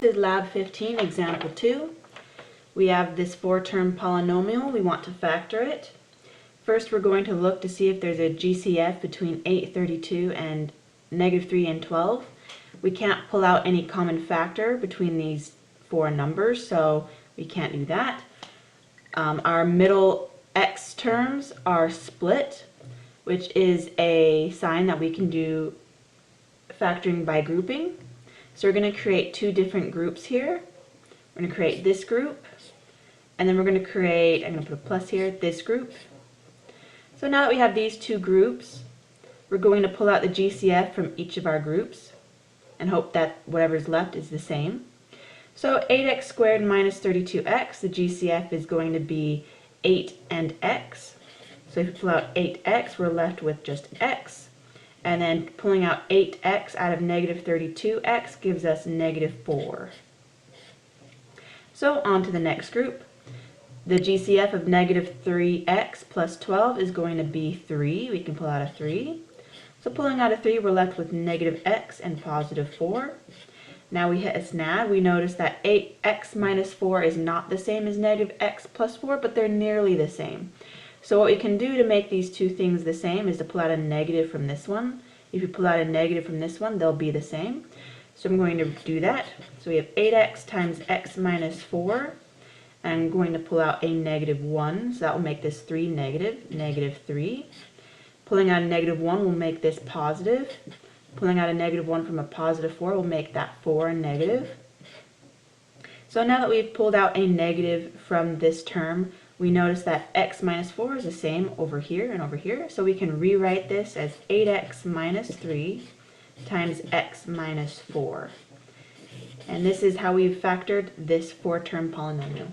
This is Lab 15, Example 2. We have this 4-term polynomial. We want to factor it. First, we're going to look to see if there's a GCF between 8, 32 and negative 3 and 12. We can't pull out any common factor between these four numbers, so we can't do that. Our middle x terms are split, which is a sign that we can do factoring by grouping. So we're going to create two different groups here. We're going to create this group, and then we're going to create, I'm going to put a plus here, this group. So now that we have these two groups, we're going to pull out the GCF from each of our groups and hope that whatever's left is the same. So 8x squared minus 32x, the GCF is going to be 8 and x. So if we pull out 8x, we're left with just x. And then pulling out 8x out of negative 32x gives us negative 4. So on to the next group. The GCF of negative 3x plus 12 is going to be 3. We can pull out a 3. So pulling out a 3, we're left with negative x and positive 4. Now we hit a snag. We notice that 8x minus 4 is not the same as negative x plus 4, but they're nearly the same. So what we can do to make these two things the same is to pull out a negative from this one. If you pull out a negative from this one, they'll be the same. So I'm going to do that. So we have 8x times x minus 4. And I'm going to pull out a negative 1. So that will make this 3 negative, negative 3. Pulling out a negative 1 will make this positive. Pulling out a negative 1 from a positive 4 will make that 4 negative. So now that we've pulled out a negative from this term, we notice that x minus 4 is the same over here and over here. So we can rewrite this as 8x minus 3 times x minus 4. And this is how we've factored this 4-term polynomial.